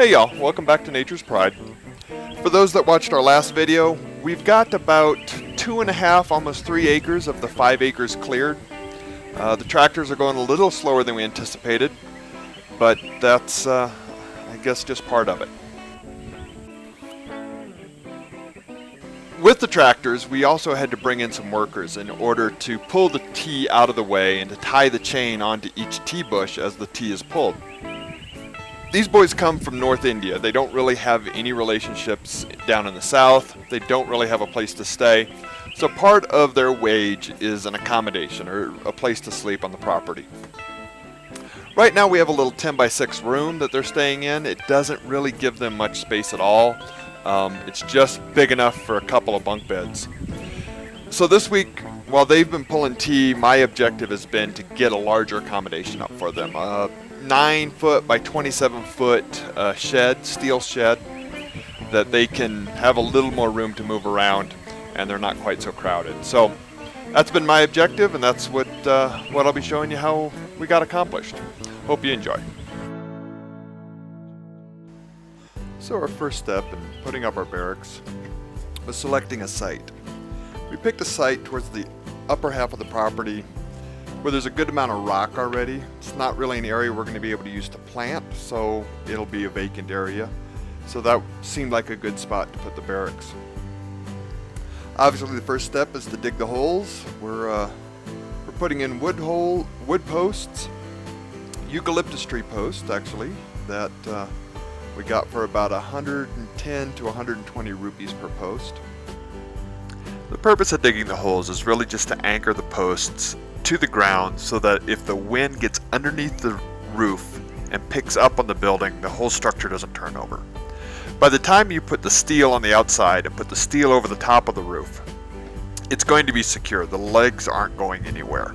Hey y'all, welcome back to Nature's Pride. For those that watched our last video, we've got about 2.5, almost 3 acres of the 5 acres cleared. The tractors are going a little slower than we anticipated, but that's, I guess, just part of it. With the tractors, we also had to bring in some workers in order to pull the tee out of the way and to tie the chain onto each tee bush as the tee is pulled. These boys come from North India. They don't really have any relationships down in the south. They don't really have a place to stay. So part of their wage is an accommodation or a place to sleep on the property. Right now we have a little 10x6 room that they're staying in. It doesn't really give them much space at all. It's just big enough for a couple of bunk beds. So this week, while they've been pulling tee, my objective has been to get a larger accommodation up for them. 9-foot by 27-foot shed, steel shed, that they can have a little more room to move around and they're not quite so crowded. So that's been my objective, and that's what I'll be showing you how we got accomplished. Hope you enjoy. So our first step in putting up our barracks was selecting a site. We picked a site towards the upper half of the property where there's a good amount of rock already. It's not really an area we're going to be able to use to plant, so it'll be a vacant area. So that seemed like a good spot to put the barracks. Obviously the first step is to dig the holes. We're putting in wood posts, eucalyptus tree posts actually, that we got for about 110 to 120 rupees per post. The purpose of digging the holes is really just to anchor the posts to the ground so that if the wind gets underneath the roof and picks up on the building, the whole structure doesn't turn over. By the time you put the steel on the outside and put the steel over the top of the roof, it's going to be secure. The legs aren't going anywhere.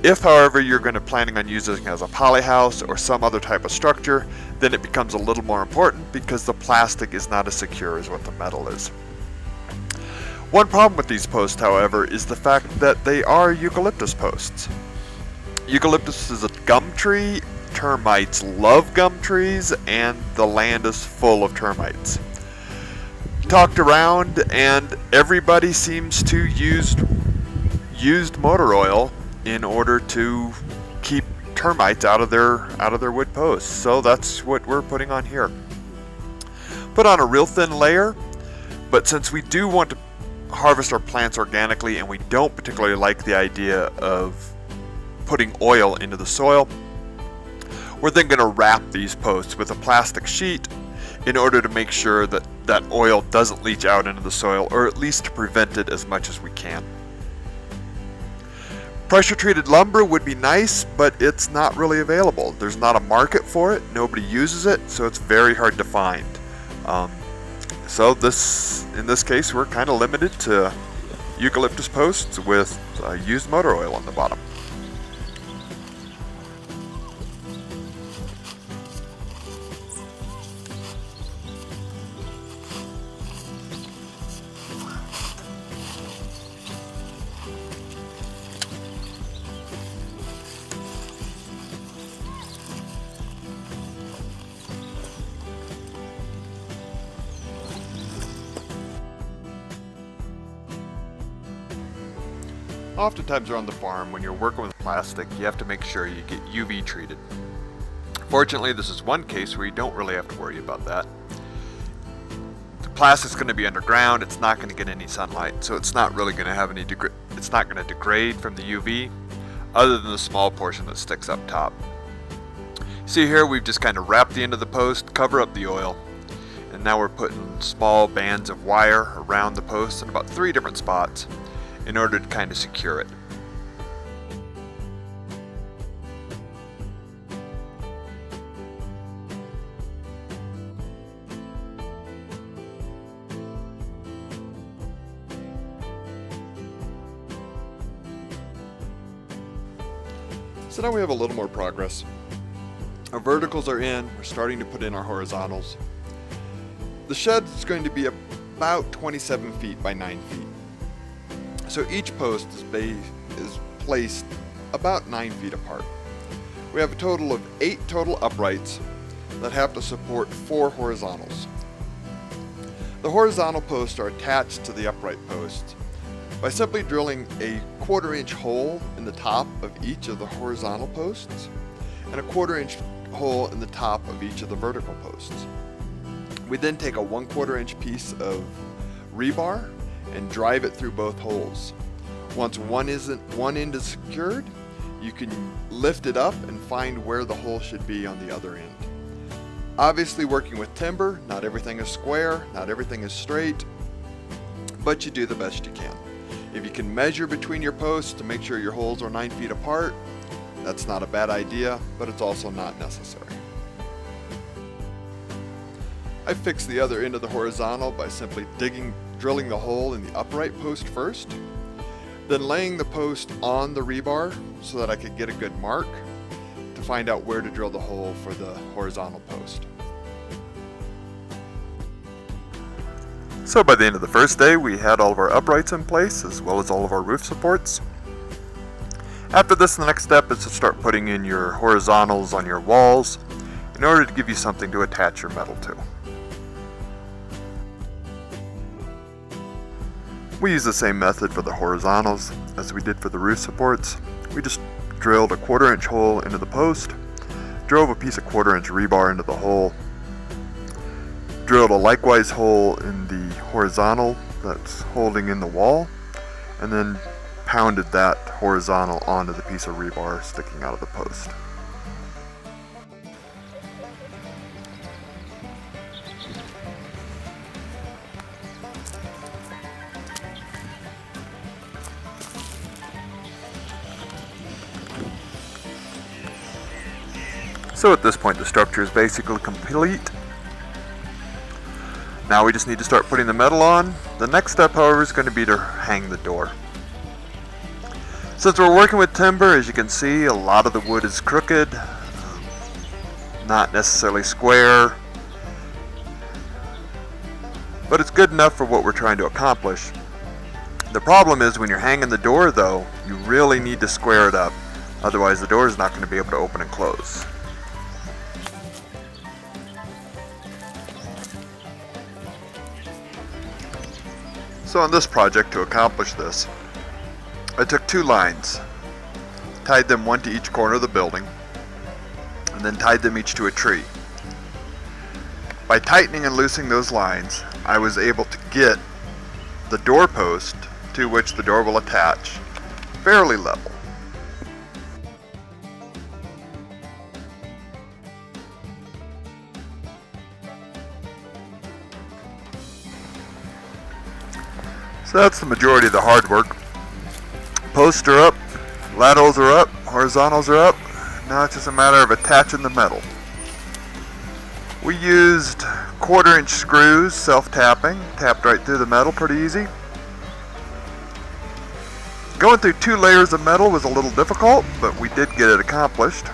If, however, you're planning on using it as a poly house or some other type of structure, then it becomes a little more important because the plastic is not as secure as what the metal is. One problem with these posts, however, is the fact that they are eucalyptus posts. Eucalyptus is a gum tree. Termites love gum trees, and the land is full of termites. Talked around, and everybody seems to use used motor oil in order to keep termites out of their wood posts. So that's what we're putting on here. Put on a real thin layer, but since we do want to harvest our plants organically and we don't particularly like the idea of putting oil into the soil, we're then going to wrap these posts with a plastic sheet in order to make sure that that oil doesn't leach out into the soil, or at least to prevent it as much as we can. Pressure treated lumber would be nice, but it's not really available. There's not a market for it, nobody uses it, so it's very hard to find. So in this case, we're kind of limited to eucalyptus posts with used motor oil on the bottom. Oftentimes around the farm, when you're working with plastic, you have to make sure you get UV treated. Fortunately, this is one case where you don't really have to worry about that. The plastic's going to be underground, it's not going to get any sunlight, so it's not really going to have it's not going to degrade from the UV, other than the small portion that sticks up top. See here, we've just kind of wrapped the end of the post, cover up the oil, and now we're putting small bands of wire around the post in about 3 different spots in order to kind of secure it. So now we have a little more progress. Our verticals are in, we're starting to put in our horizontals. The shed is going to be about 27 feet by 9 feet. So each post is placed about 9 feet apart. We have a total of 8 total uprights that have to support 4 horizontals. The horizontal posts are attached to the upright posts by simply drilling a 1/4-inch hole in the top of each of the horizontal posts and a 1/4-inch hole in the top of each of the vertical posts. We then take a 1/4-inch piece of rebar and drive it through both holes. Once one end is secured, you can lift it up and find where the hole should be on the other end. Obviously, working with timber, not everything is square, not everything is straight, but you do the best you can. If you can measure between your posts to make sure your holes are 9 feet apart, that's not a bad idea, but it's also not necessary. I fixed the other end of the horizontal by simply drilling the hole in the upright post first, then laying the post on the rebar so that I could get a good mark to find out where to drill the hole for the horizontal post. So by the end of the first day, we had all of our uprights in place as well as all of our roof supports. After this, the next step is to start putting in your horizontals on your walls in order to give you something to attach your metal to. We use the same method for the horizontals as we did for the roof supports. We just drilled a 1/4-inch hole into the post, drove a piece of 1/4-inch rebar into the hole, drilled a likewise hole in the horizontal that's holding in the wall, and then pounded that horizontal onto the piece of rebar sticking out of the post. So at this point the structure is basically complete. Now we just need to start putting the metal on. The next step, however, is going to be to hang the door. Since we're working with timber, as you can see, a lot of the wood is crooked, not necessarily square, but it's good enough for what we're trying to accomplish. The problem is when you're hanging the door, though, you really need to square it up, otherwise the door is not going to be able to open and close. So on this project, to accomplish this, I took 2 lines, tied them one to each corner of the building, and then tied them each to a tree. By tightening and loosening those lines, I was able to get the doorpost to which the door will attach fairly level. So that's the majority of the hard work. Posts are up, laterals are up, horizontals are up. Now it's just a matter of attaching the metal. We used 1/4-inch screws, self-tapping, tapped right through the metal pretty easy. Going through 2 layers of metal was a little difficult, but we did get it accomplished.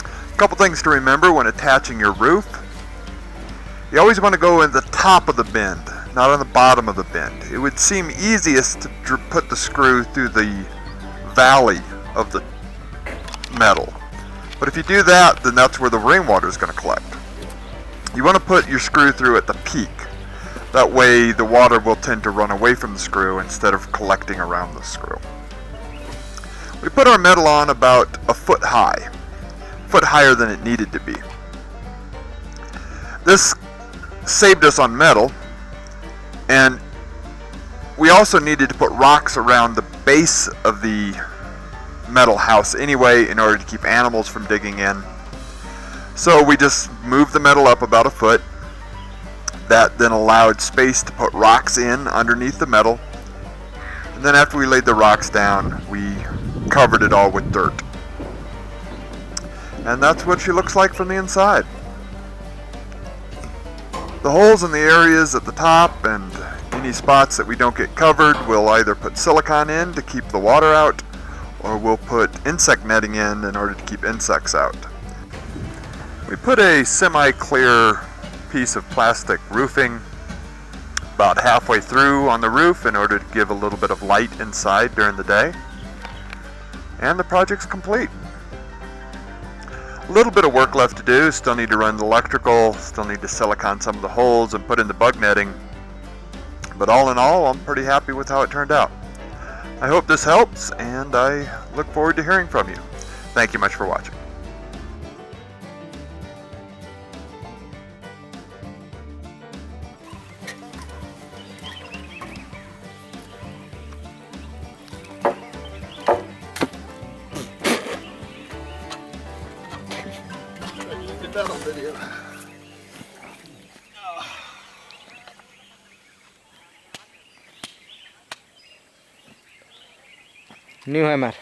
A couple things to remember when attaching your roof. You always want to go in the top of the bend, not on the bottom of the bend. It would seem easiest to put the screw through the valley of the metal. But if you do that, then that's where the rainwater is going to collect. You want to put your screw through at the peak. That way the water will tend to run away from the screw instead of collecting around the screw. We put our metal on about a foot high, higher than it needed to be. This saved us on metal, and we also needed to put rocks around the base of the metal house anyway in order to keep animals from digging in. So we just moved the metal up about a foot. That then allowed space to put rocks in underneath the metal. And then after we laid the rocks down, we covered it all with dirt. And that's what she looks like from the inside. The holes in the areas at the top and any spots that we don't get covered, we'll either put silicone in to keep the water out, or we'll put insect netting in order to keep insects out. We put a semi-clear piece of plastic roofing about halfway through on the roof in order to give a little bit of light inside during the day. And the project's complete. A little bit of work left to do. Still need to run the electrical, still need to silicone some of the holes and put in the bug netting. But all in all, I'm pretty happy with how it turned out. I hope this helps, and I look forward to hearing from you. Thank you much for watching. Get that on video. New hammer.